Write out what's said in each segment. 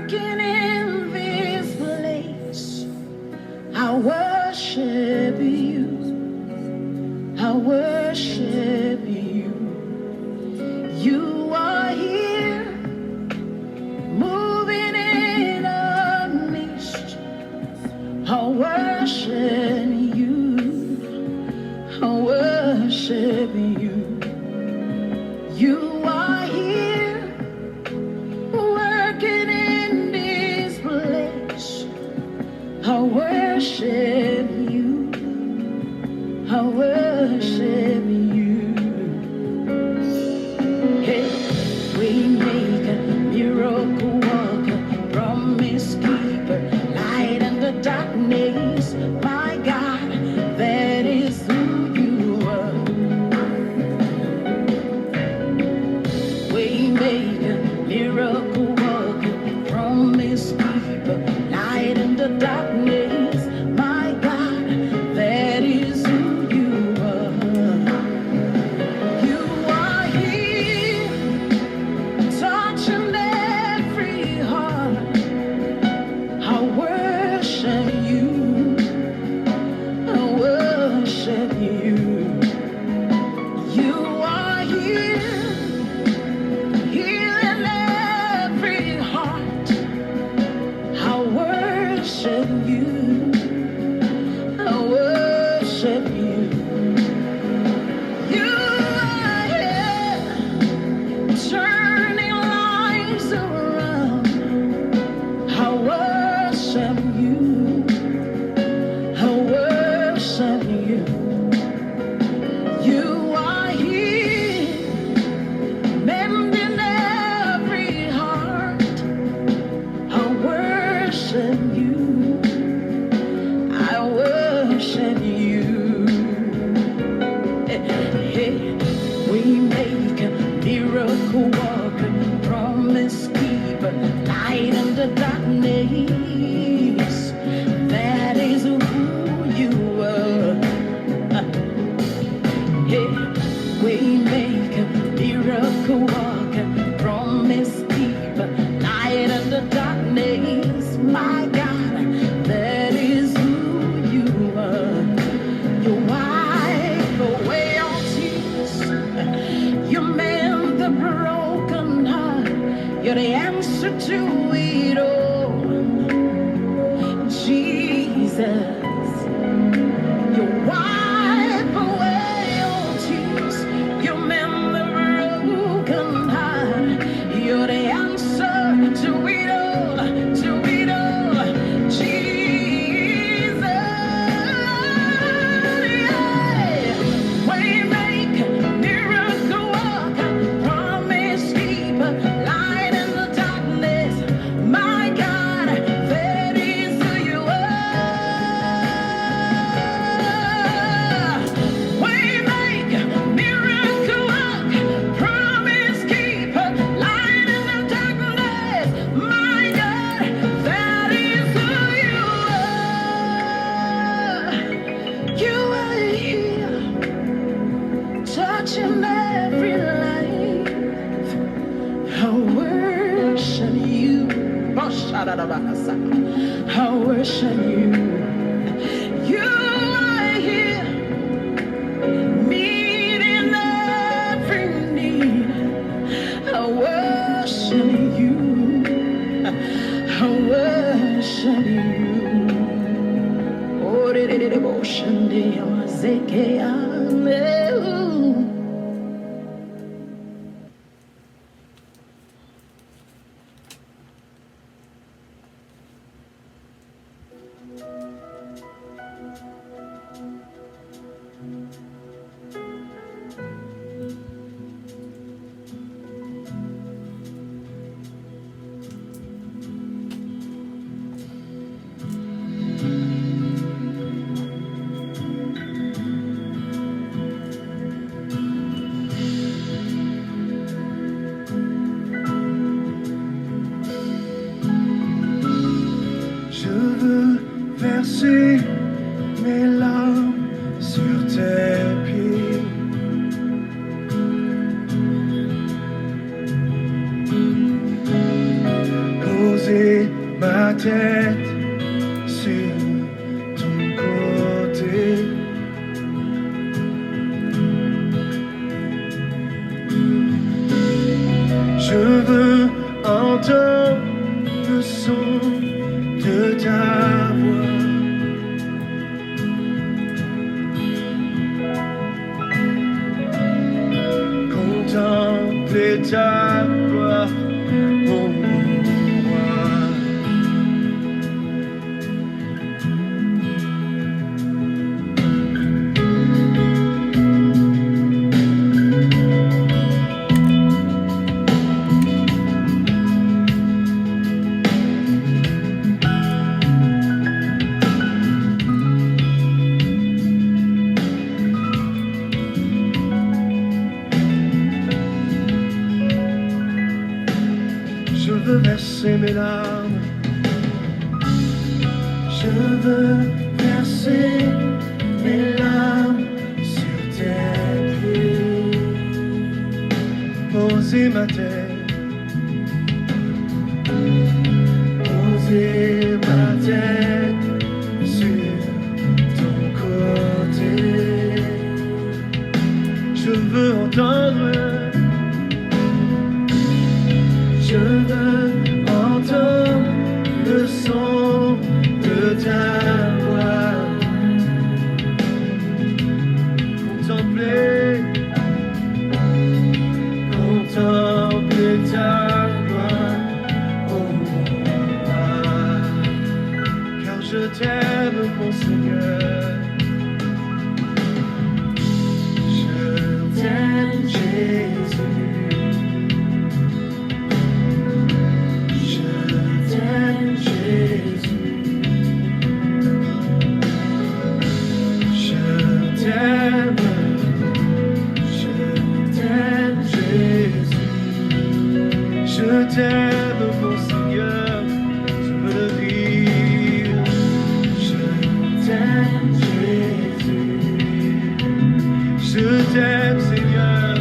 working in this place. I worship you. I worship you. You are here, moving in our midst. I worship you. I worship you. You are here, working in this place. I worship you. I worship you. Hey, we make a miracle worker, promise keeper, light in the darkness. My God, that is who you are. We make a miracle worker, promise keeper, light in the darkness. My God, that is who you are. You are here, touching every heart. I worship you. I worship you. You are here, healing every heart. I worship you. I worship you. You are here, turning lives around. I worship you. I worship you. You are here, mending every heart. I worship you. I worship you. Hey, we make a miracle walker, promise keeper, light in the darkness. That is who you are. Hey, we make a miracle walker, promise keeper, light in the darkness. My God, that is who you are. You wipe away all tears. You mend the broken heart. You're the answer to it all. Jesus, you wipe away all tears. You mend the broken heart. You're the answer to it all. To it all. Jesus, yeah. We make miracle worker, promise keeper, light in the darkness. My God, that is who you are. We make miracle worker, promise keeper, light in the darkness. My God, that is who you are. You are here, touching every life. I worship you. I worship you. You are here, meeting every need. I worship you. I worship you. Oh, devotion, ma tête sur ton côté. Je veux entendre le son de ta voix. Contempler ta gloire, oh roi. Je veux verser mes larmes, je veux verser mes larmes sur tes pieds, poser ma tête, poser ma tête sur ton côté. Je veux entendre. Je veux entendre le son de ta voix, contempler ta gloire, oh roi, car je t'aime mon Seigneur, je t'aime Jésus. Je t'aime mon Seigneur, je veux le dire. Je t'aime Jésus, je t'aime Seigneur,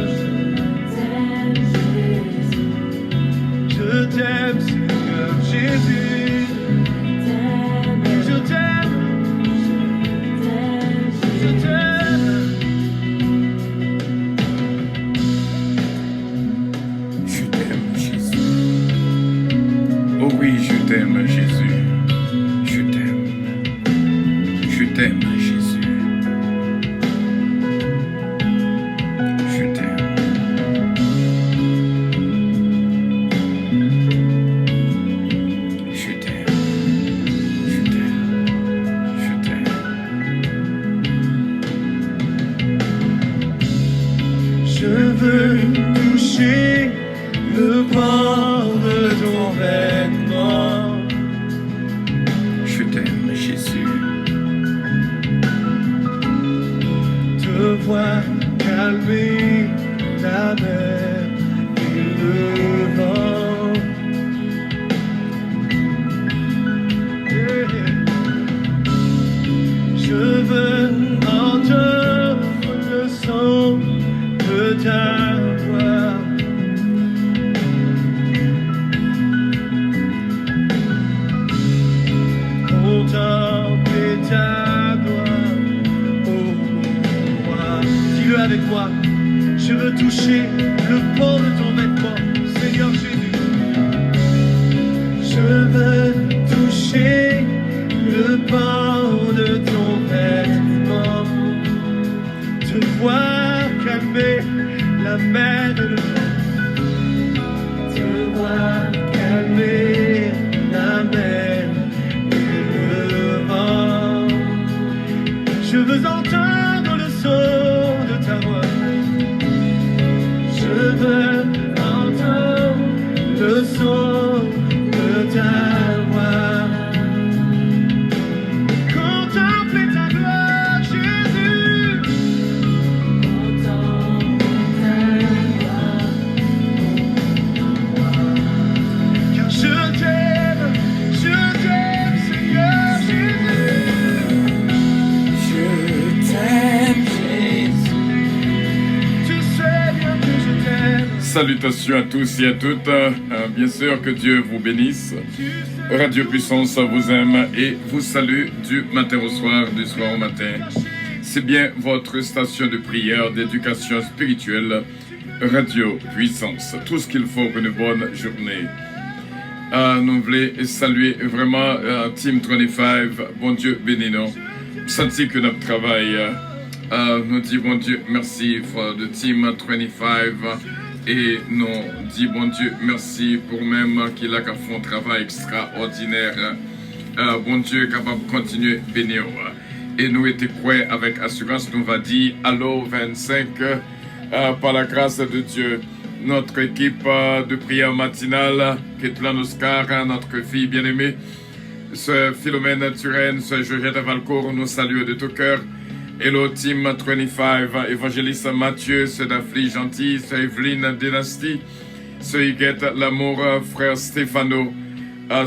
je t'aime Seigneur Jésus, je t'aime, je t'aime. Je t'aime Jésus. Oh oui, je t'aime Jésus. Je t'aime. Je t'aime Jésus. Je t'aime. Je t'aime. Je t'aime. Je t'aime. Je veux toucher le bord de ton vêtement. Je t'aime Jésus. Te voir calmer la mer et le vent. Je veux entendre le son de ta voix. Contempler ta gloire, oh roi. Dis-le avec moi. Je veux toucher le bord de ton vêtement, Seigneur Jésus. Je veux toucher le bord de ton vêtement, te voir calmer la mer et le vent, te voir calmer la mer et le vent. Je veux entendre le son de ta voix, je veux entendre le son de ta voix. Contempler ta gloire, Jésus. Contempler ta gloire. Salutations à tous et à toutes. Bien sûr que Dieu vous bénisse. Radio Puissance vous aime et vous salue du matin au soir, du soir au matin. C'est bien votre station de prière, d'éducation spirituelle, Radio Puissance. Tout ce qu'il faut pour une bonne journée. Nous voulons saluer vraiment Team 25. Bon Dieu bénis-nous. Senti que notre travail, nous dit bon Dieu merci pour the Team 25. Et nous dit bon Dieu merci pour même qu'il a fait un travail extraordinaire. Bon Dieu capable de continuer à bénir. Et nous étions prêts avec assurance, nous va dire allô 25 par la grâce de Dieu. Notre équipe de prière matinale, Ketlan Oscar, notre fille bien-aimée, ce Philomène Turenne, ce Georgette Valcourt, nous saluons de tout cœur. Hello Team 25, évangéliste Mathieu, ce Dafli Gentil, ce Evelyne Dynastie, ce Huguette L'amour, frère Stéphano,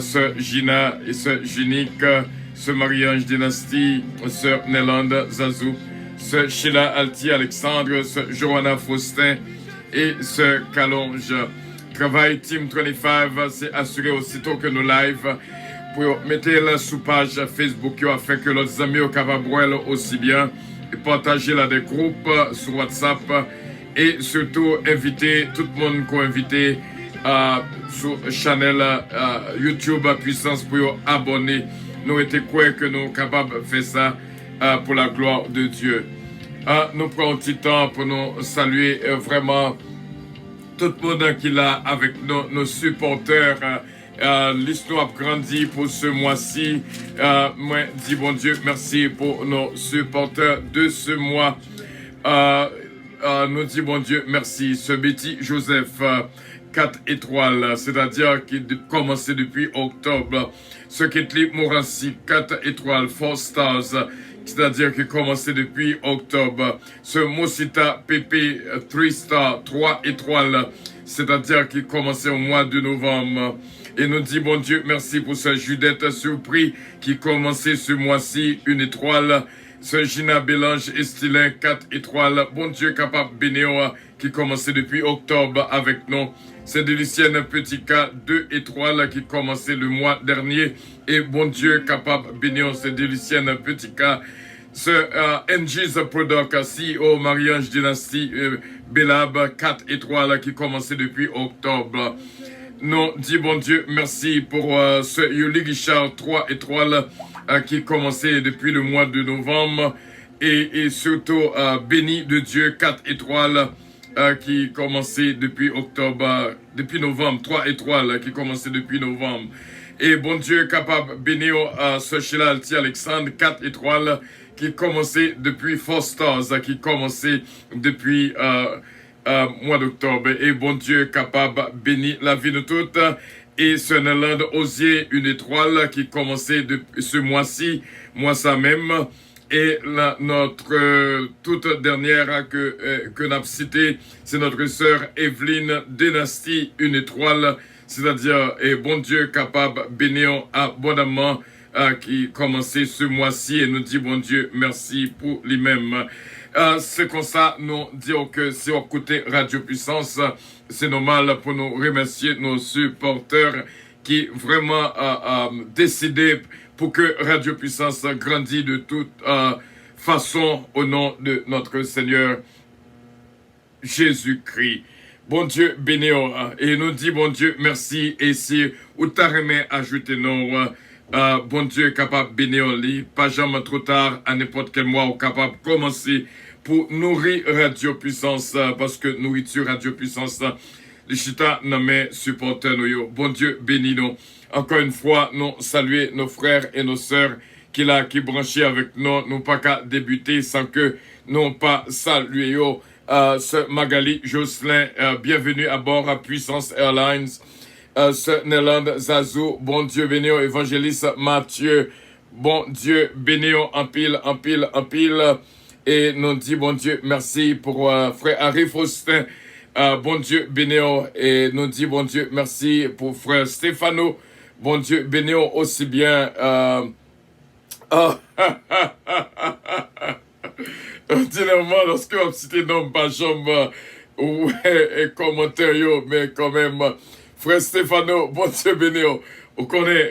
ce Gina et ce Junique, ce Marie-Ange Dynastie, ce Nélande Zazou, ce Sheila Alti Alexandre, ce Johanna Faustin et ce Calonge. Travail Team 25, c'est assuré aussitôt que nous live. Pour mettre la sous page Facebook afin que les amis au Cavabrel aussi bien et partager là des groupes sur WhatsApp et surtout inviter tout le monde qu'on invité sur channel YouTube Puissance pour abonner. Nous étions quoi que nous sommes capables de faire ça pour la gloire de Dieu. Nous prenons un petit temps pour nous saluer vraiment tout le monde qui est là avec nos supporters. L'histoire a grandi pour ce mois-ci. Moi, dis bon Dieu, merci pour nos supporters de ce mois. Nous dis bon Dieu, merci. Ce Betty Joseph, 4 étoiles, c'est-à-dire qui a commencé depuis octobre. Ce Ketli Mourassi, 4 étoiles, 4 stars, c'est-à-dire qui a commencé depuis octobre. Ce Mosita Pépé, 3 stars, 3 étoiles, c'est-à-dire qui a commencé au mois de novembre. Et nous dit bon Dieu, merci pour ce Judette Surpris qui commençait ce mois-ci, 1 étoile. Ce Gina Bélange Estilin, 4 étoiles. Bon Dieu capable bénéo qui commençait depuis octobre avec nous. C'est Délicienne Petit K, 2 étoiles qui commençait le mois dernier. Et bon Dieu capable bénéo, c'est Délicienne Petit K. Ce NG's Product, CEO Marie-Ange Dynastie Bélab, 4 étoiles qui commençait depuis octobre. Nous dis bon Dieu, merci pour ce Yuli Guichard, 3 étoiles qui commençait depuis le mois de novembre. Et surtout, Béni de Dieu, 4 étoiles qui commençait depuis octobre, depuis novembre, 3 étoiles qui commençait depuis novembre. Et bon Dieu, capable, béni ce Sheila Alti Alexandre, 4 étoiles qui commençait depuis 4 stars, qui commençait depuis mois d'octobre. Et bon Dieu capable bénir la vie de toutes. Et ce Néland Osier, 1 étoile qui commençait depuis ce mois-ci, moi ça même. Et notre toute dernière que n'a cité, c'est notre sœur Evelyne Dynastie, 1 étoile, c'est-à-dire et bon Dieu capable bénir abondamment qui commençait ce mois-ci et nous dit bon Dieu merci pour lui-même. C'est comme ça, nous disons que si on écoute Radio Puissance, c'est normal pour nous remercier nos supporters qui vraiment décidé pour que Radio Puissance grandisse de toute façon au nom de notre Seigneur Jésus-Christ. Bon Dieu béni et nous dit bon Dieu merci et si ou t'as remis ajouter nous bon Dieu capable bénir lui pas jamais trop tard à n'importe quel mois ou capable commencer pour nourrir Radio Puissance parce que nourriture Radio Puissance les chita nommé supporters nous bon Dieu béni nous encore une fois nous saluer nos frères et nos sœurs qui branchés avec nous nous pas qu'à débuter sans que nous pas saluer ce Magali Jocelyn bienvenue à bord à Puissance Airlines. Ce Néland Zazou, bon Dieu béni au évangéliste Mathieu, bon Dieu béni en pile. Et nous dit bon Dieu merci pour frère Harry Faustin, bon Dieu béni et nous dit bon Dieu merci pour frère Stéphano, bon Dieu béni aussi bien. Ordinairement, lorsque on cite nom Bajom, ouais, et commentaire, yo, mais quand même, frère Stéphano, bon Dieu béni, on connaît,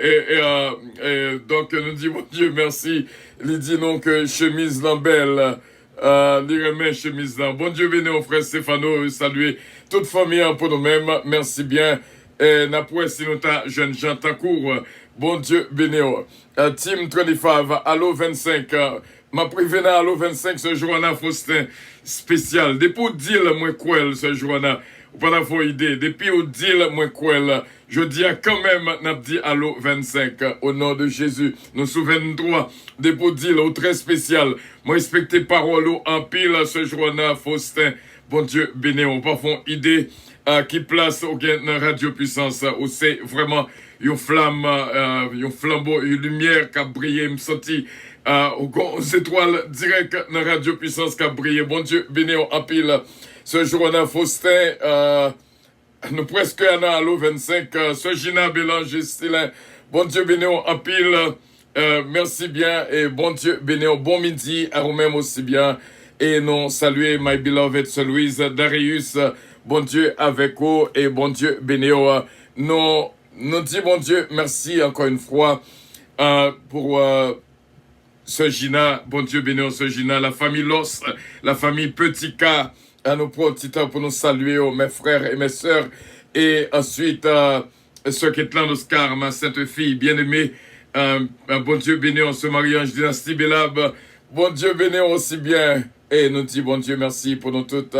donc nous dit, bon Dieu, merci, il dit non que chemise lambelle, les remet chemise là. Bon Dieu béni, frère Stéphano, saluer toute famille pour nous-mêmes, merci bien, et n'après si nous ta jeune Jean Tancourt, bon Dieu béni, Team 25, Allo 25, ma prévenue Allo 25, ce jour-là, Faustin, spécial, depuis au deal, moi, quoi, ce jour-là, pas d'avoir idée, depuis au deal, moi, quoi, je dis quand même, n'a dit Allo 25, au nom de Jésus, nous souvenons droit, depuis au deal, au très spécial, moi, respectez parole, en pile, ce jour-là, Faustin, bon Dieu, béni, on pas font idée, qui place au gain dans Radio Puissance, où c'est vraiment une flamme, un flambeau, une lumière qui a brillé, me senti, aux étoiles direct dans Radio Puissance qui a brillé. Bon Dieu, béni en pile. Ce jour-là, Faustin, nous presque un an à l'eau 25, ce Gina Bélanger Stylin. Bon Dieu, béni en pile. Merci bien et bon Dieu, béni bon midi à vous-même aussi bien. Et nous saluer my beloved Sir Louise Darius. Bon Dieu avec vous et bon Dieu béni. Nous dit bon Dieu merci encore une fois pour ce Gina, bon Dieu béni ce Gina, la famille Los, la famille Petit K, à nous prendre un petit temps pour nous saluer, mes frères et mes sœurs, et ensuite ce qui est là, Oscar, ma sainte fille bien-aimée, bon Dieu béni ce mariage dynastie Bélab, bon Dieu béni aussi bien, et nous dit bon Dieu merci pour nous toutes,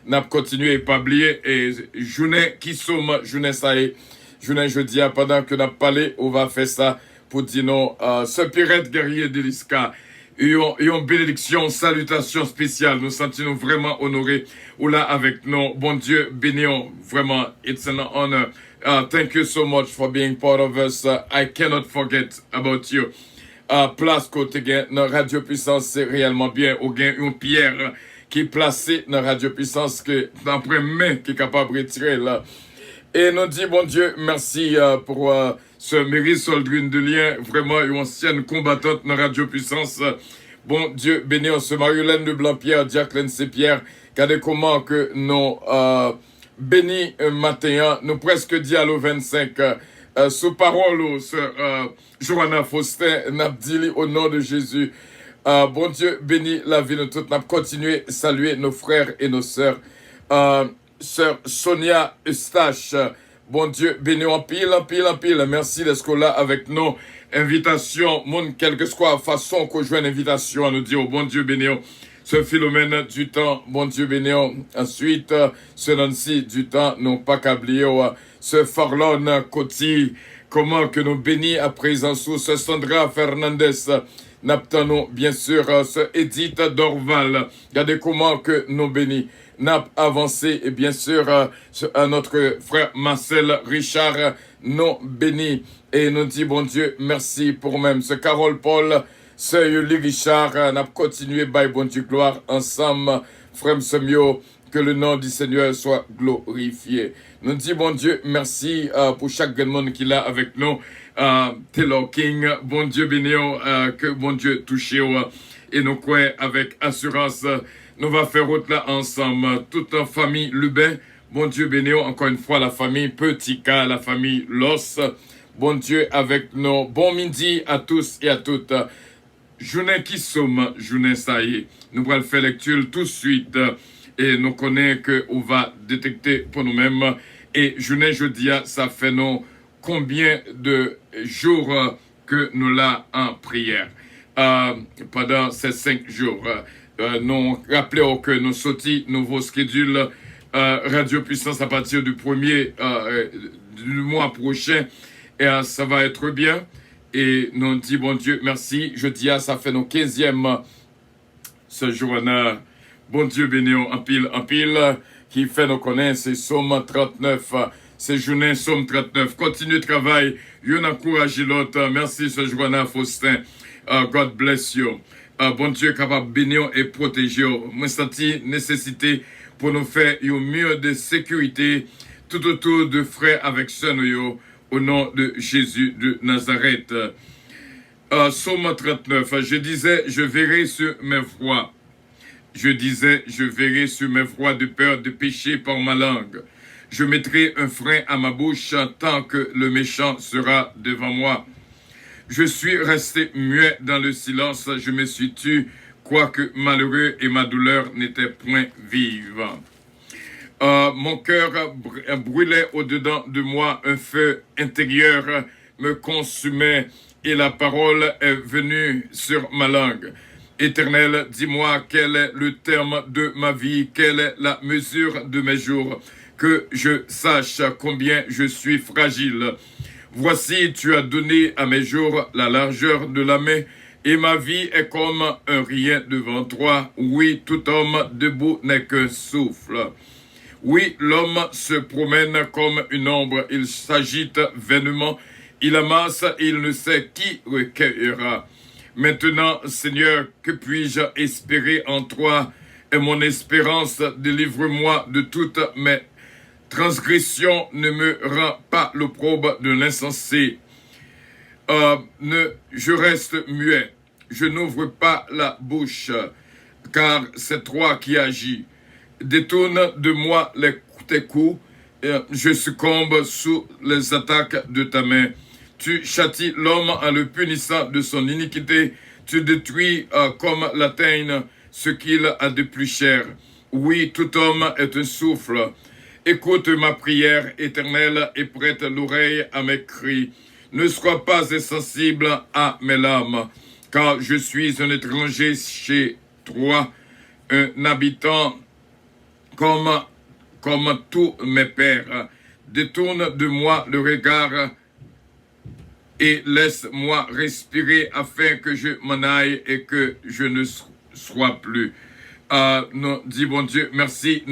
n'a continué pas oublier, et journée qui somme, journée ça est, journée jeudi, pendant que n'a parlé, on va faire ça, pour dire non, ce pirate guerrier de l'ISCA, une bénédiction, salutation spéciale, nous sentons vraiment honorés, ou là avec nous, bon Dieu, bénions, vraiment, it's an honor, thank you so much for being part of us, I cannot forget about you, place côté gain, dans Radio Puissance, c'est réellement bien, au gain, une pierre, qui est placée dans Radio Puissance, que, d'après main, qui est capable de retirer là, et nous dit, bon Dieu, merci pour ce Mary Soldrine de Lien, vraiment une ancienne combattante dans Radio Puissance. Bon Dieu, béni, ce Marie-Hélène de Blanc-Pierre, Jacqueline C-Pierre, regardez comment que nous bénis matin, nous presque dit à l'eau 25, sous parole, ce Johanna Faustin, Nabdili, au nom de Jésus. Bon Dieu, bénis la vie de toutes, nous continuer à saluer nos frères et nos sœurs. Sœur Sonia Eustache, bon Dieu, béni en pile, en pile, en pile. Merci d'être là avec nous. Invitation, monde, quelle que soit la façon qu'on joue une invitation à nous dire, oh, bon Dieu, béni, ce Philomène du temps, bon Dieu, béni. Ensuite, ce Nancy du temps, non pas qu'oublier, ce Farlon Coty, comment que nous bénis à présent sous ce Sandra Fernandez. N'abtenons bien sûr ce Edith Dorval. Regardez comment que nous bénis. N'a avancé et bien sûr à notre frère Marcel Richard non béni et nous dit bon Dieu merci pour même ce Carole Paul ce Yuli Richard n'a continué by bon Dieu gloire ensemble frère Semio que le nom du Seigneur soit glorifié nous dit bon Dieu merci pour chaque monde qui est là avec nous Taylor King bon Dieu béni que bon Dieu touche et nous croyons avec assurance nous va faire route là ensemble, toute la famille Lubin, bon Dieu béni, encore une fois la famille Petit K, la famille Los, bon Dieu avec nous, bon midi à tous et à toutes, journée qui somme, journée ça y est, nous allons faire lecture tout de suite et nous connaissons qu'on va détecter pour nous-mêmes et journée jeudi, ça fait nous combien de jours que nous là en prière pendant ces 5 jours. Nous rappelons que nous sortis nouveau schedule Radio Puissance à partir du 1er du mois prochain et ça va être bien et nous dit bon Dieu merci jeudi ça fait nos 15e ce jour-là bon Dieu béni en pile qui fait nous connaître c'est Somme 39 ces journées Somme 39 continue de travail y'en encourage l'autre merci ce jour-là Faustin God bless you. Bon Dieu capable de bénir et protéger. Moi, senti nécessité pour nous faire un mur de sécurité tout autour de frères avec sœurs au nom de Jésus de Nazareth. Somme 39, je disais, je verrai sur mes voies. Je disais, je verrai sur mes voies de peur de pécher par ma langue. Je mettrai un frein à ma bouche tant que le méchant sera devant moi. Je suis resté muet dans le silence, je me suis tu, quoique malheureux et ma douleur n'était point vive. Mon cœur brûlait au-dedans de moi, un feu intérieur me consumait et la parole est venue sur ma langue. Éternel, dis-moi quel est le terme de ma vie, quelle est la mesure de mes jours, que je sache combien je suis fragile. Voici, tu as donné à mes jours la largeur de la main, et ma vie est comme un rien devant toi. Oui, tout homme debout n'est qu'un souffle. Oui, l'homme se promène comme une ombre, il s'agite vainement, il amasse et il ne sait qui recueillera. Maintenant, Seigneur, que puis-je espérer en toi? Et mon espérance, délivre-moi de toutes mes transgressions, ne me rend pas l'opprobre de l'insensé. Je reste muet, je n'ouvre pas la bouche, car c'est toi qui agis. Détourne de moi tes coups, je succombe sous les attaques de ta main. Tu châties l'homme en le punissant de son iniquité. Tu détruis comme la teigne ce qu'il a de plus cher. Oui, tout homme est un souffle. Écoute ma prière éternelle et prête l'oreille à mes cris. Ne sois pas insensible à mes larmes, car je suis un étranger chez toi, un habitant comme tous mes pères. Détourne de moi le regard et laisse-moi respirer afin que je m'en aille et que je ne sois plus. Nous dit bon Dieu, merci.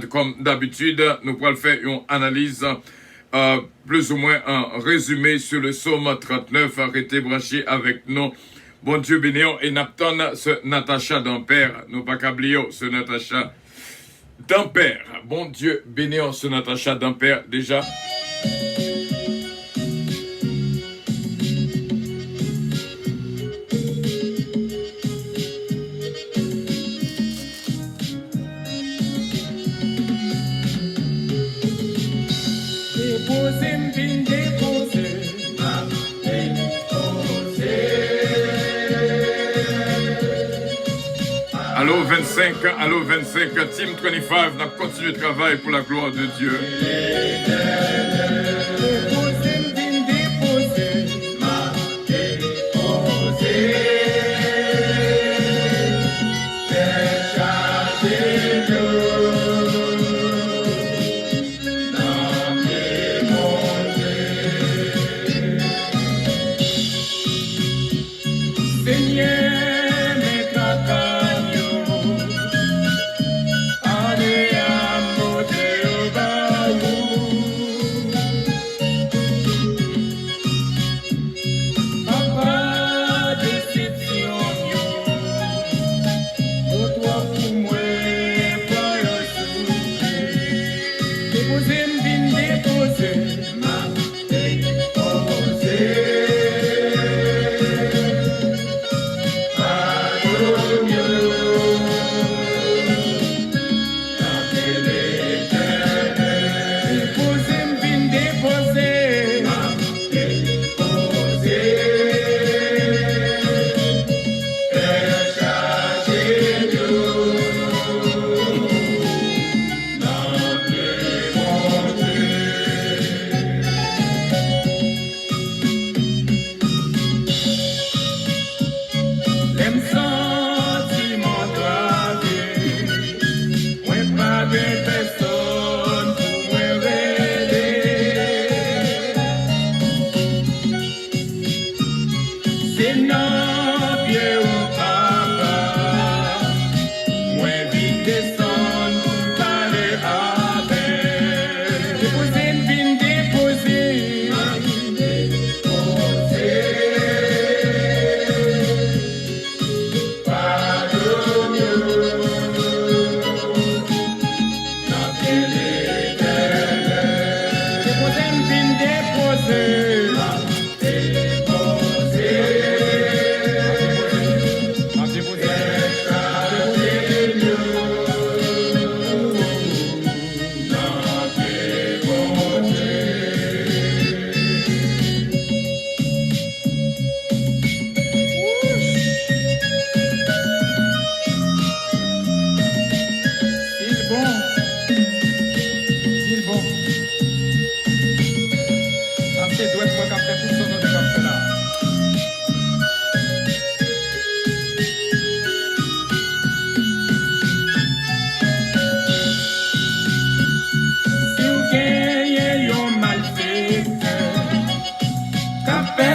Comme d'habitude, nous pourrons faire une analyse plus ou moins un résumé sur le psaume 39. Arrêtez branché avec nous. Bon Dieu bénéant et Napton, ce Natacha d'Ampère. Nous pas qu'oublier ce Natacha d'Ampère. Bon Dieu bénéant ce Natacha d'Ampère déjà. Allô 25, Team 25, on a continué le travail pour la gloire de Dieu.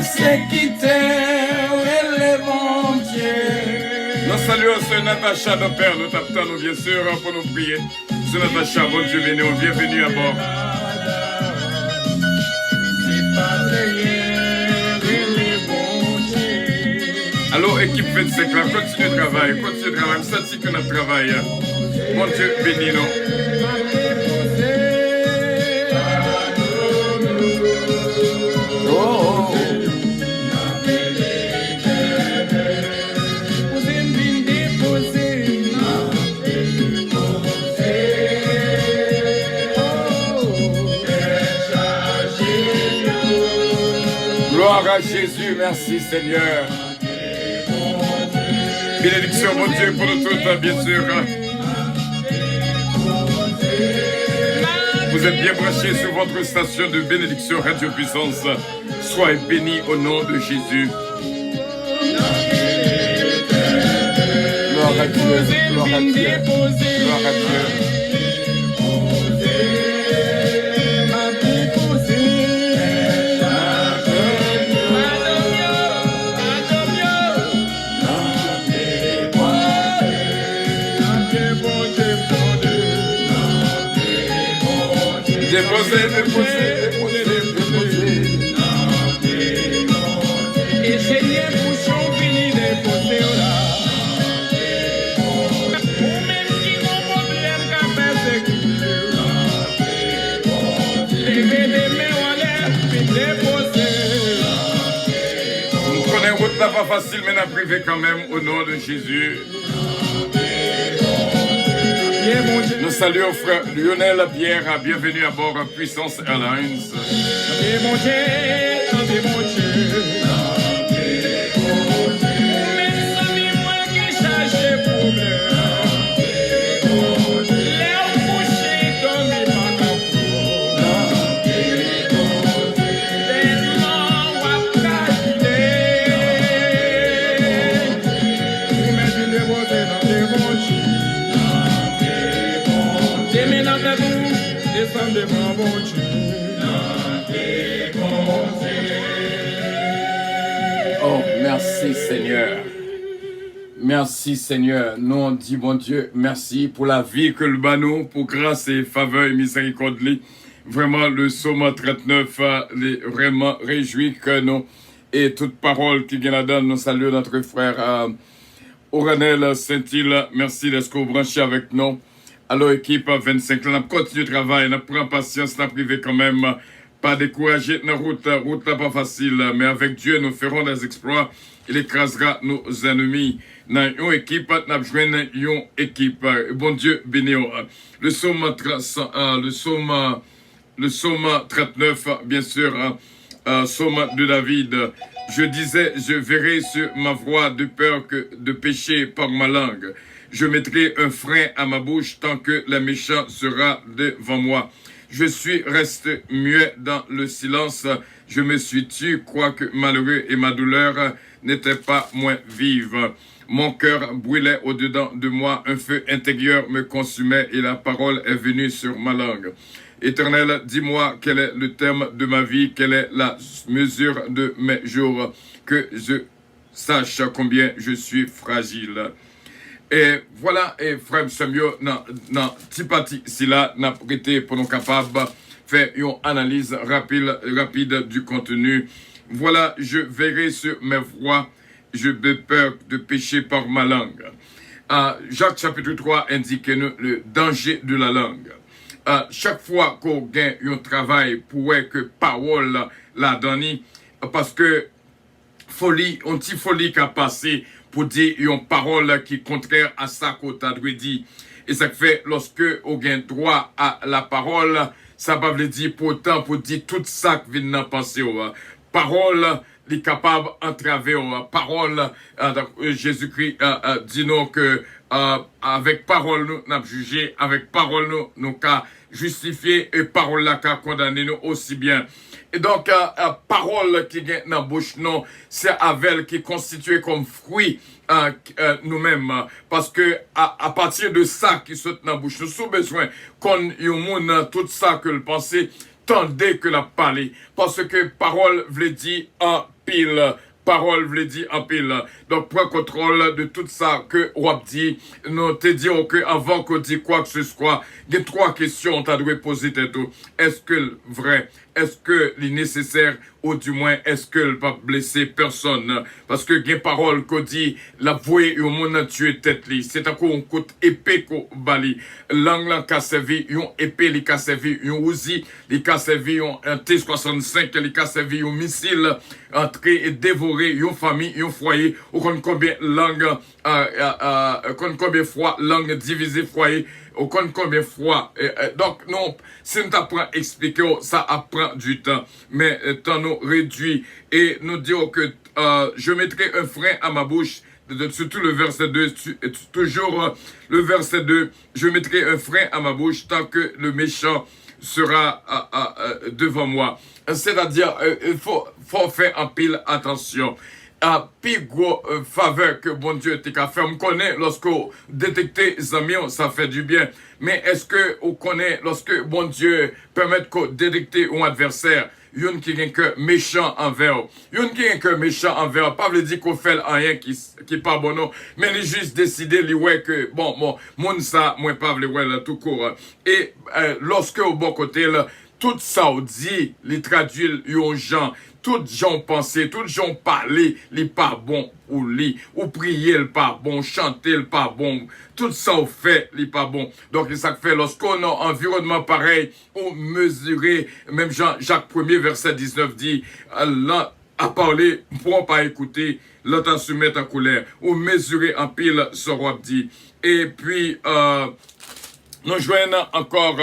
c'est quitter les mon Dieu. Nous saluons ce Natacha, nos pères, nous t'attendons bien sûr pour nous prier. Ce Natacha, bon Dieu béni, bienvenue à bord. Allô, équipe 25, là, continue de travailler, ça c'est que notre travail. Mon Dieu béni, nous. Gloire à Jésus, merci Seigneur. Bénédiction, mon Dieu, pour nous tous, bien sûr. Vous êtes bien branchés sur votre station de bénédiction Radio Puissance. Soyez bénis au nom de Jésus. Gloire à Dieu, gloire à Dieu, gloire à Dieu. Déposez. Et Seigneur, bouchon fini déposé là. Ou même qui n'ont problème qu'à persécuter. Levez les mains en l'air, puis déposez. Vous prenez route là pas facile, mais n'a privé quand même au nom de Jésus. Nous saluons frère Lionel Pierre, bienvenue à bord Puissance Airlines. Oh, merci Seigneur. Merci Seigneur. Nous on dit bon Dieu, merci pour la vie que le banou, pour grâce et faveur et miséricorde. Vraiment, le psaume 39, les vraiment réjouis que nous, et toute parole qui vient là-dedans, nous saluons notre frère Oranel Saint-Île. Merci d'être branché avec nous. Alors, équipe 25, on continue le travail, on prend patience, on privé quand même. Pas décourager notre route là pas facile, mais avec Dieu, nous ferons des exploits. Il écrasera nos ennemis. Dans une équipe, nous jouons une équipe. Bon Dieu, béni. Le psaume 39, bien sûr, psaume de David. Je disais, je verrai sur ma voie de peur que de pécher par ma langue. Je mettrai un frein à ma bouche tant que le méchant sera devant moi. Je suis resté muet dans le silence. Je me suis tué, quoique malheureux et ma douleur n'était pas moins vive. Mon cœur brûlait au-dedans de moi, un feu intérieur me consumait et la parole est venue sur ma langue. Éternel, dis-moi quel est le terme de ma vie, quelle est la mesure de mes jours, que je sache combien je suis fragile. Et voilà, et frère Samuel, dans Tipati, si là, n'a prêté pour nous capables de faire une analyse rapide du contenu. Voilà, je verrai sur mes voies, je n'ai peur de pécher par ma langue. Jacques chapitre 3 indique nous le danger de la langue. Chaque fois qu'on gagne un travail pour que parole la donne, parce que folie, on dit folie qui a passé pour dire une parole qui est contraire à ça qu'on t'a dit. Et ça fait, lorsque on gagne droit à la parole, ça veut dire pourtant pour dire tout ça qui vient d'en penser. Parole, est capable d'entraver. Parole, Jésus-Christ dit nous que avec parole nous n'a jugé, avec parole nous qu'a justifié et parole là qu'a condamné nous aussi bien. Et donc, parole qui est dans la bouche, non, c'est avec elle qui est constituée comme fruit nous-mêmes. Parce que à partir de ça qui saute dans la bouche, nous avons besoin qu'on y ait tout ça que le pensée tendez que la parler. Parce que parole veut dire en pile. Parole veut dire en pile. Donc, prends contrôle de tout ça que Wap dit. Nous te disons que avant qu'on dise quoi que ce soit, il y a 3 questions que tu dois poser. Est-ce que vrai? Est-ce que c'est nécessaire? Ou du moins, est-ce que ne pas blesser personne? Parce que il y a une parole qu'on dit, la voix au monde tuer tête li. C'est encore un coup épée qu'on bali. Langue là qu'a servi, une épée li qu'a servi, une ouzi, li qu'a servi, un T-65, li qu'a servi, un missile, entrer et dévorer une famille, un foyer. Ou combien langue, combien fois langue divisée foyer. Ou combien de fois. Donc, non, si nous t'apprend à expliquer, ça apprend du temps. Mais temps nous réduit. Et nous disons que je mettrai un frein à ma bouche. Surtout le verset 2, toujours le verset 2, je mettrai un frein à ma bouche tant que le méchant sera devant moi. C'est-à-dire, il faut faire en pile attention. Plus gros faveur que bon Dieu t'a fait. On connaît lorsque détecte les amis, ça fait du bien. Mais est-ce que on connaît lorsque bon Dieu permet qu'on détecte un adversaire? Yon qui est que méchant envers. Yon qui est que méchant envers. Pas veut dire qu'on fait rien qui pas bon non. Mais il juste décidé lui ouais que bon mon ça moi pas veut ouais là tout court. Et lorsque au bon côté là tout ça on dit, les traduit yon gens. Tout gens pensaient, tout gens parlaient, les pas bon ou li, ou prier le pas bon, chanter le pas bon, tout ça on fait les pas bon. Donc ça fait lorsqu'on a un environnement pareil, on mesurer, même Jacques 1er verset 19 dit, l'un a parlé, ne pourront pas écouter, l'autre se met en colère, ou mesurer en pile, ce roi dit. Et puis, nous joignons encore,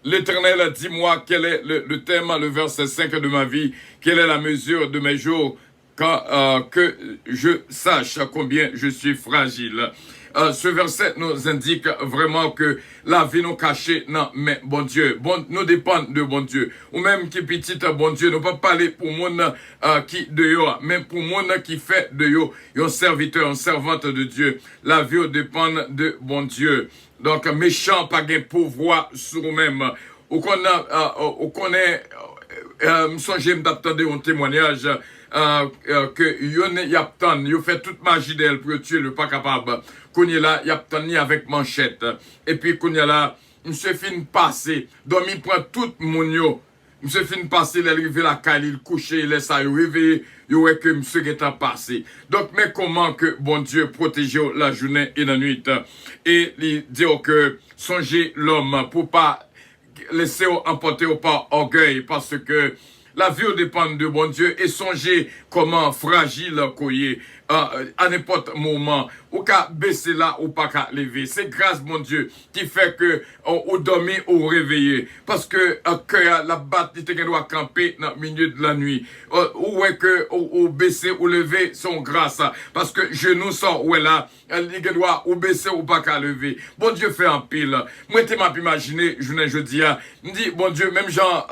l'Éternel, dis-moi quel est le thème, le verset 5 de ma vie, quelle est la mesure de mes jours, que je sache combien je suis fragile. Ce verset nous indique vraiment que la vie nous cachée, non, mais bon Dieu, nous dépend de bon Dieu. Ou même qui petite bon Dieu, nous pas parler pour monde qui de yo, même pour monde qui fait de yo, un serviteur, une servante de Dieu. La vie dépend de bon Dieu. Donc, méchant, pas gain pouvoir sur nous-mêmes. Ou connaît, m'songe m'attendre un témoignage, que yon fait toute magie d'elle pour tuer le pas capable. Qu'on y là, y a ni avec manchette. Et puis qu'on y là, m'se fin passer. Donc, il prend tout mon yo. M'se fin passer, il arrive la caille, il couche, il laisse ça, il réveille, il ouais que m'se est passé. Donc, mais comment que bon Dieu protège la journée et la nuit? Et il dit que songez l'homme pour pas laisser emporter par orgueil, parce que la vie dépend de bon Dieu, et songez comment fragile qu'on est à n'importe moment, ou qu'à baisser là ou pas qu'à lever. C'est grâce mon Dieu qui fait que on dormit ou réveillé, parce que la batte qui doit camper dans le milieu de la nuit, ou est que ou baisser ou lever son grâce, parce que genou sont où est là, il doit ou baisser ou pas qu'à lever. Bon Dieu fait un pile. Moi t'es m'a imaginer je dis me dit bon Dieu, même Jean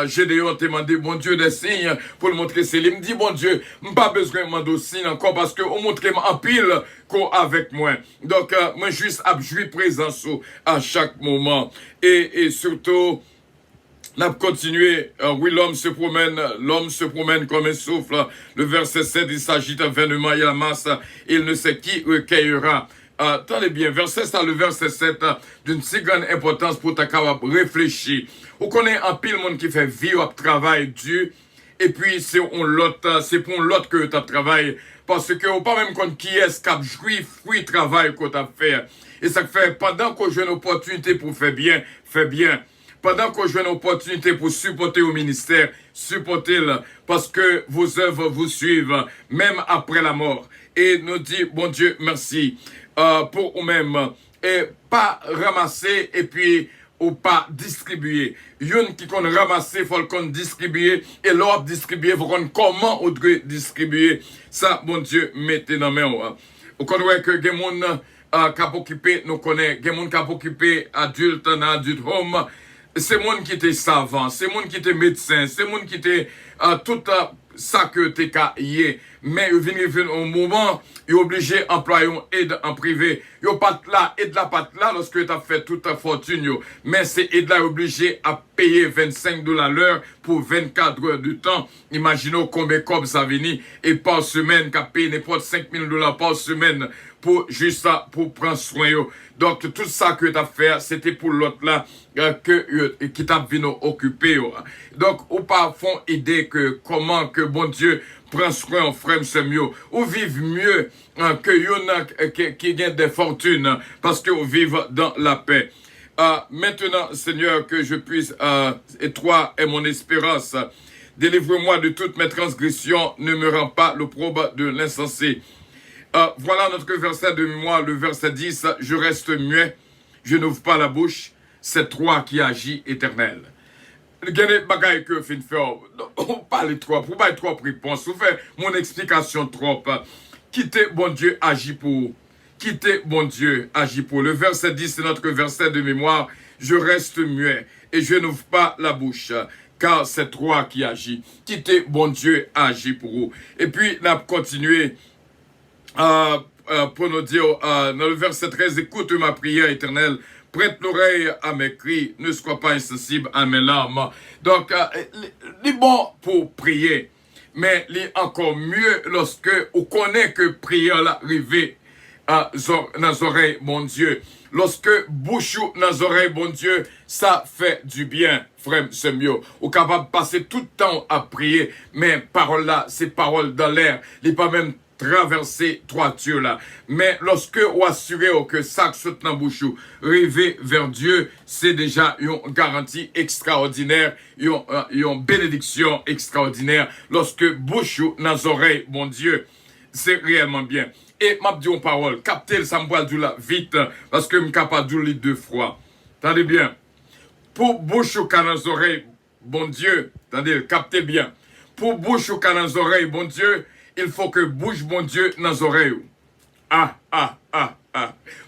Gédéon t'a demandé bon Dieu des signes pour le montrer c'est lui. Me dit bon Dieu, pas besoin de demander signe encore, parce que on montre en pile avec moi. Donc moi juste jouer présence à chaque moment, et surtout n'a continué. Oui, l'homme se promène comme un souffle. Le verset 7, il s'agit vainement, il y a la masse, il ne sait qui recueillera. Attendez bien, le verset 7, d'une si grande importance pour ta capable réfléchir. On connaît un pile monde qui fait vivre, travail dur, et puis c'est pour l'autre que tu travailles, parce que on pas même compte qui est-ce qui a joué fruit travail qu'on t'a fait. Et ça fait, pendant qu'on joue une opportunité pour faire bien, fais bien. Pendant qu'on joue une opportunité pour supporter au ministère, supportez-le, parce que vos œuvres vous suivent, même après la mort. Et nous dit, bon Dieu, merci, pour vous-même, et pas ramasser, et puis, ou pas distribuer. Yon qui qu'on ramasser, faut qu'on distribue, et l'autre distribuer, faut qu'on comment on doit distribuer. Ça, bon Dieu, mettez dans mes mains. Vous connaissez que des gens qui ont occupé, nous connaissons, des gens qui ont occupé adulte dans adulte home. C'est monde qui était savant, c'est monde qui était médecin, c'est monde qui était tout ça que t'es caillé. Mais il vient un moment, il est obligé d'employer une aide en privé. Il pas là, aide là, pas là, lorsque tu as fait toute ta fortune. Yo. Mais c'est aide là obligé à payer $25 l'heure pour 24 heures de temps. Imaginez combien comme ça vient. Et par semaine, qu'à payer n'importe $5,000 par semaine pour juste ça, pour prendre soin. Yo. Donc, tout ça que tu as fait, c'était pour l'autre là, qui t'a venu occuper. Yo. Donc, ou pas font idée que comment que bon Dieu prend soin en frère mieux, ou vivent mieux que y'en qui gagnent des fortunes, parce que vous vivez dans la paix. Maintenant, Seigneur, que je puisse, et toi est mon espérance, délivre-moi de toutes mes transgressions, ne me rends pas l'opprobre de l'insensé. Voilà notre verset de mémoire, le verset 10, je reste muet, je n'ouvre pas la bouche, c'est toi qui agis, Éternel. Il y a des bagailles que fin faire. On parle trop, pour pas trop réponse. Vous faites mon explication trop. Quittez bon Dieu, agit pour. Quittez bon Dieu, agit pour. Le verset 10, c'est notre verset de mémoire. Je reste muet et je n'ouvre pas la bouche, car c'est toi qui agis. Quittez bon Dieu, agit pour vous. Et puis, on a continué pour nous dire, dans le verset 13, écoute ma prière éternelle. Prête l'oreille à mes cris, ne sois pas insensible à mes larmes. Donc, il est bon pour prier, mais il est encore mieux lorsque on connaît que prière l'arrivée dans les oreilles, mon Dieu. Lorsque bouche dans les oreilles, mon Dieu, ça fait du bien, frère, c'est mieux. On est capable de passer tout le temps à prier, mais parole là, c'est parole dans l'air. Il n'est pas même traverser toiture là. Mais lorsque vous assurez que ça saute dans la bouche, rêver vers Dieu, c'est déjà une garantie extraordinaire, une bénédiction extraordinaire. Lorsque bouche dans les oreilles, mon Dieu, c'est réellement bien. Et m'a dit une parole, captez le sambois du là vite, parce que je suis capable de lire deux fois. Attendez bien. Pour bouche dans les oreilles, bon Dieu, attendez, captez bien. Pour bouche dans les oreilles, bon Dieu, il faut que bouge mon Dieu dans les oreilles.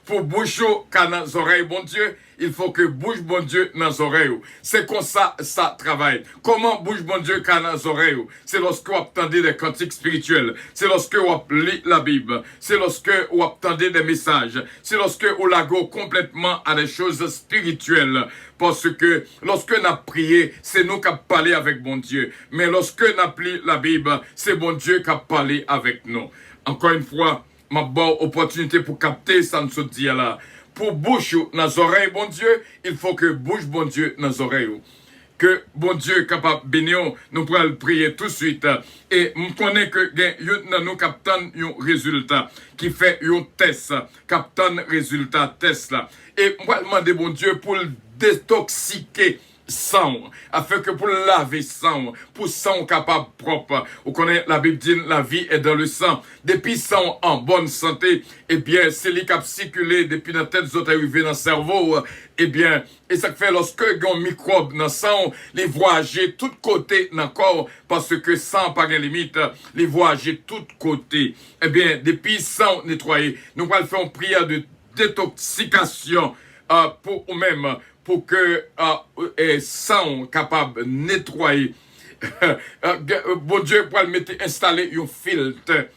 Pour bouger dans les oreilles, bon Dieu, il faut que bouge mon Dieu dans les oreilles. C'est comme ça, ça travaille. Comment bouge mon Dieu dans les oreilles? C'est lorsque vous attendez des cantiques spirituels. C'est lorsque vous lisez la Bible. C'est lorsque vous attendez des messages. C'est lorsque vous laguez complètement à des choses spirituelles. Parce que lorsque nous avons prié, c'est nous qui avons parlé avec bon Dieu. Mais lorsque nous avons lu la Bible, c'est bon Dieu qui a parlé avec nous. Encore une fois, ma bonne opportunité pour capter ça nous dit là. Pour bouche dans les oreilles, bon Dieu, il faut que bouge bon Dieu dans les oreilles. Que bon Dieu est capable de bénir, nous pourrons prier tout de suite. Et nous connaissons que nous captons un résultat qui fait un test, captons résultat test là. Et moi demander bon Dieu pour le détoxiquer sang, afin que pour laver sang, pour sang capable propre. Vous connaissez la Bible dit la vie est dans le sang. Depuis sang en bonne santé, eh bien, c'est lui qui a circulé depuis la tête autres arrivé dans le cerveau, eh bien, et ça fait lorsque il y a un microbe dans le sang, les voyager tout côté dans le corps, parce que sang pas de limite, les voyager tout côté. Eh bien, depuis sang nettoyé, nous allons faire une prière de détoxication pour nous-mêmes, pour que sang capable de nettoyer. Bon Dieu, pour le mettre, installer un filtre,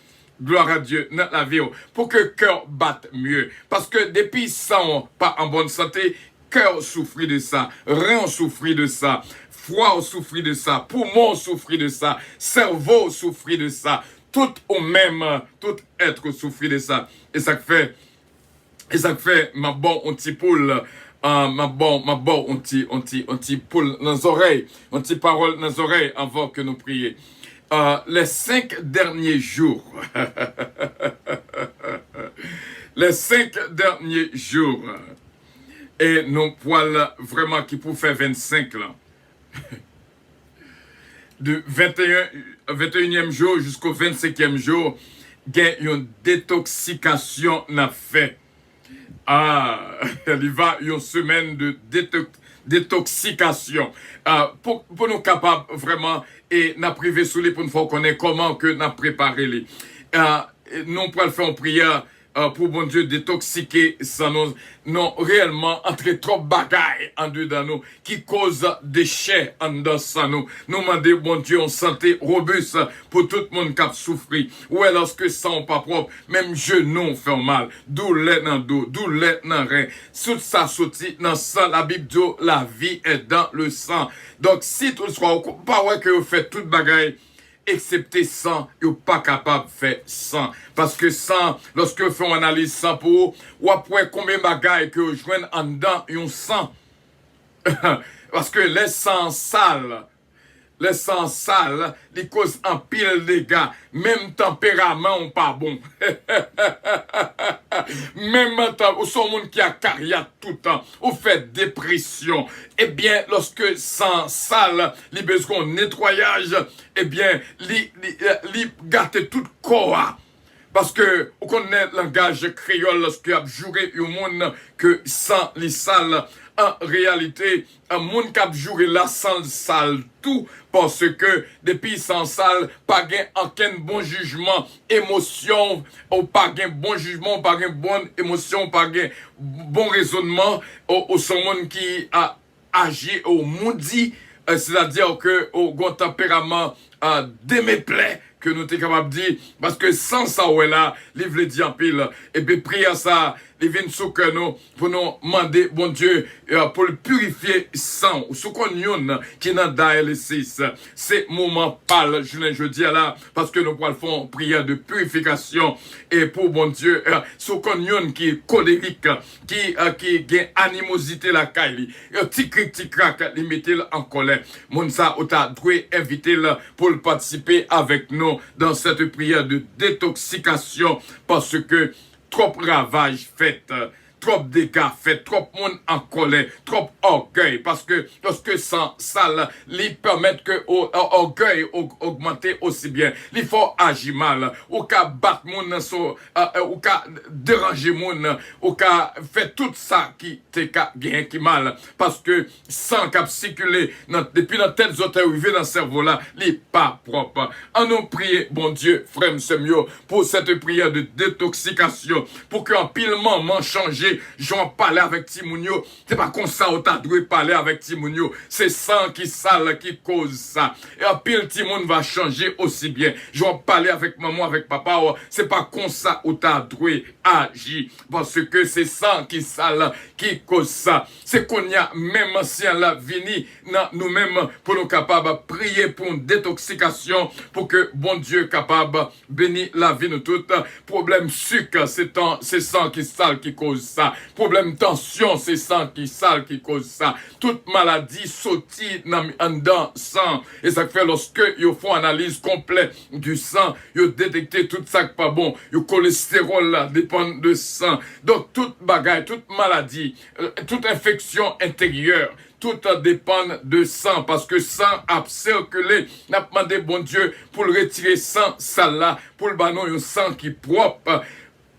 gloire à Dieu, dans la vie, pour que le cœur batte mieux. Parce que depuis sang pas en bonne santé, cœur souffrit de ça, rein souffrit de ça, foie souffrit de ça, poumon souffrit de ça, cerveau souffrit de ça, tout au même, tout être souffrit de ça. Et ça fait, ma bonne, un petit poule, ma bon, on t'y poule dans les oreilles, on t'y parole dans les oreilles avant que nous prions. Les 5 derniers jours, les 5 derniers jours, et nous voilà vraiment qui pour faire 25 là, de 21e jour jusqu'au 25e jour, il y a une détoxication n'a fait. Il va une semaine de détoxication pour nous capables vraiment et nous priver sous les pour nous faire connaître comment que nous préparer les nous pour le faire en prière pour bon Dieu détoxiquer ça non réellement entrer trop bagaille en dedans nous qui cause déchets en dedans ça nous demander bon Dieu en santé robuste pour tout le monde qui a souffert ou lorsque ça n'est pas propre même genoux fait mal douleur dans dos douleur dans rein tout ça sorti dans sang la Bible dit la vie est dans le sang donc si tout soit pas ouais que vous faites toute bagaille excepté sang, vous pas capable de faire sang. Parce que sang, lorsque vous faites une analyse sang pour ou après combien de bagailles que vous joignez en dedans, un sang. Parce que les sangs sales, ils causent un pile de dégâts. Même tempérament n'est pas bon. Même temps, ou son monde qui a carrière tout le temps, ou fait dépression. Eh bien, lorsque sang sale, il besoin de nettoyage, eh bien, il gâte tout corps. Parce que, on connaît le langage créole lorsque y a juré au monde que sang les sale. En réalité, un monde qui a joué la sans sale tout, parce que depuis sans sale, pas gain aucun bon jugement, émotion, ou pas gain bon jugement, pas gain bonne émotion, pas gain bon raisonnement, au son monde qui a agi au maudit, c'est-à-dire que au bon tempérament déméplait, que nous sommes capables de dire, parce que sans ça, ouais là, livre le dit en pile, et puis prier ça, les vins sous que nous, pour nous demander, bon Dieu, pour le purifier sang, ou sous qu'on yon, qui n'a d'ailleurs 6, c'est moment pâle, je dis là, parce que nous pouvons faire prière de purification, et pour bon Dieu, sous qu'on yon qui est colérique, qui a animosité la caille, tic crac, li mettez en colère, mon ça, ou ta doué inviter pour participer avec nous dans cette prière de détoxication, parce que trop ravage fait, trop dégâts fait, trop monde en colère, trop orgueil, parce que lorsque sans sale, lui permettre que orgueil augmenter aussi bien, il faut agir mal, ou qu'à battre moun, ou qu'à déranger moun, ou qu'à faire tout ça qui gagne qui mal, parce que sans cap circuler depuis dans telles autres arrivées dans le cerveau là, il n'est pas propre. En nous prier, bon Dieu, frère Semio, pour cette prière de détoxication, pour qu'un pile moment change. J'en parler avec Timounio, c'est pas comme ça où t'as dû parler avec Timounio, c'est sang qui sale qui cause ça. Et un pile Timoun va changer aussi bien. J'en parler avec maman, avec papa, c'est pas comme ça où t'as dû agir, parce que c'est sang qui sale qui cause ça. C'est qu'on y a même si elle a vini nous-mêmes pour nous capables de prier pour une détoxication, pour que bon Dieu capable de bénir la vie de toutes. Problème sucre, c'est sang qui sale qui cause ça. Problème tension, c'est sang qui sale qui cause ça. Toute maladie sortie dans sang. Et ça fait lorsque ils font analyse complète du sang, ils détectent tout ça qui pas bon. Le cholestérol là dépend de sang. Donc toute bagaille, toute maladie, toute infection intérieure, tout dépend de sang, parce que sang a circulé. N'a demandé bon Dieu pour le retirer sang sale là, pour le banon un sang qui propre.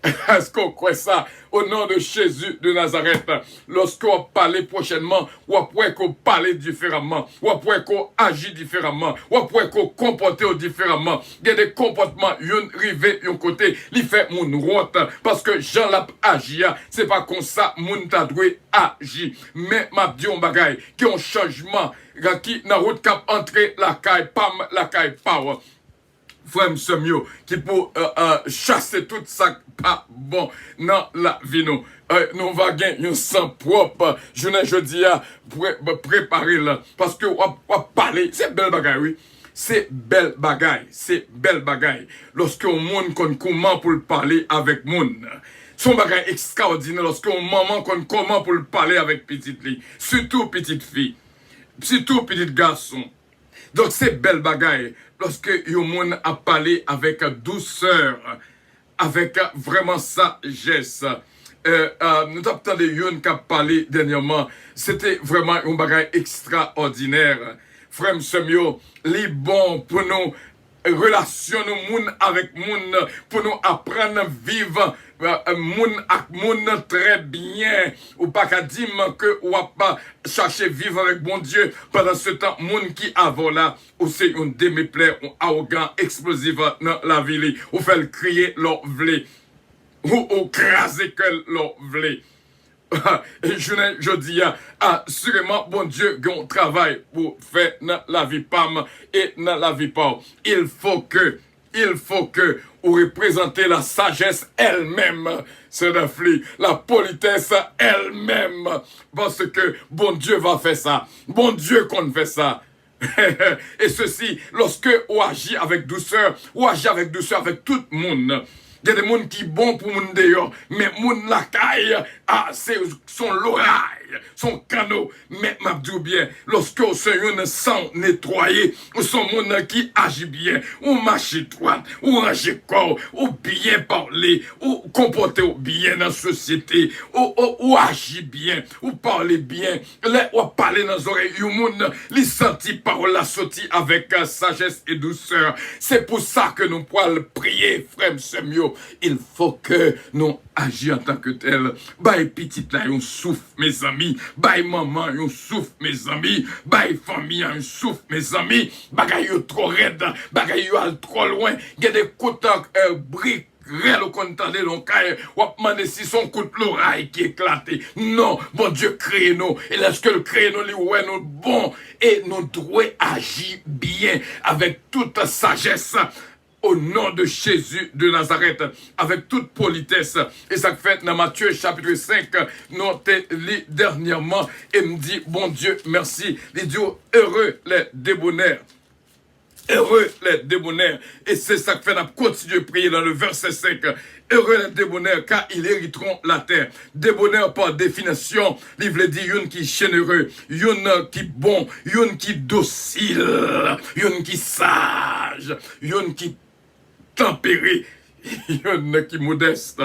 Est-ce qu'on croit ça au nom de Jésus de Nazareth? Lorsqu'on parle prochainement, ou après qu'on parle différemment, ou après qu'on agit différemment, ou après qu'on comporte différemment, il y a des comportements, yon rivé, yon côté, li fait moun route, parce que Jean l'a agi, c'est pas comme ça, moun ta doué agi. Mais m'a dit on bagaille, qui ont changement, qui na route cap entrer la caille, pam, la caille power. Frère Semio, qui pour chasser tout ça pas bon dans la vie nous. Nous va gagner un sang propre. Je dis à préparer là. Parce que on parler, c'est belle bagaille, oui. C'est belle bagaille. C'est belle bagaille. Lorsqu'on monde qu'on comment pour le parler avec monde. Son bagaille extraordinaire lorsqu'on maman qu'on comment pour le parler avec petite fille. Surtout petite fille. Surtout petit garçon. Donc c'est belle bagaille. Lorsque yon moun a parlé avec douceur, avec vraiment sagesse. Nous avons entendu yon qui a parlé dernièrement. C'était vraiment un bagage extraordinaire. Frère Semio, li bon pour nous relationner moun avec moun, pour nous apprendre à vivre moun ak moun très bien, ou pas qu'à dire que ou pas chercher vivre avec bon Dieu pendant ce temps moun qui avant là ou c'est un déméplé, un arrogant explosif dans la ville ou fait crier leur vlé. ou craser que l'on voulait. Je dis, assurément, bon Dieu, qu'on travaille pour faire dans la vie PAM et dans la vie PAM. Il faut que, vous représentez la sagesse elle-même, c'est la politesse elle-même, parce que bon Dieu va faire ça, bon Dieu qu'on fait ça. Et ceci, lorsque on agit avec douceur, avec tout le monde. Il y a des gens qui sont bons pour moun dehors, mais moun la caille, c'est son l'oreille, son canot. Mais m'a dit bien, lorsque vous êtes un sang nettoyé, vous sont moun qui agit bien, ou marche droit, ou range corps, ou bien parler, ou comporter bien dans la société, ou agit bien, ou parler bien, ou parler dans les oreilles, ou moun li senti parole la sortie avec sagesse et douceur. C'est pour ça que nous pouvons prier, frère Semio. Il faut que nous agissions en tant que tel. Baye petit là, on souffle, mes amis. Baye maman, on souffle, mes amis. Baye famille, on souffle, mes amis. Bagay yo trop raide, bagay yo al trop loin. Il y a des côtes briques. Réel au content de l'oncaille, ou demander si son coup de l'oreille qui éclaté. Non, bon Dieu crée nous. Et lorsque le crée nous, ouais, nous bon. Et nous devons agir bien avec toute sagesse. Au nom de Jésus de Nazareth, avec toute politesse. Et ça fait dans Matthieu chapitre 5, nous t'ai lu dernièrement, et me dit, bon Dieu, merci. Il dit, heureux les débonnaires. Heureux les débonnaires. Et c'est ça que fait, on continue de prier dans le verset 5. Heureux les débonnaires, car ils hériteront la terre. Débonnaire par définition, il veut dire une qui généreux, une qui bon, une qui docile, une qui sage, une qui tempéré, une qui modeste,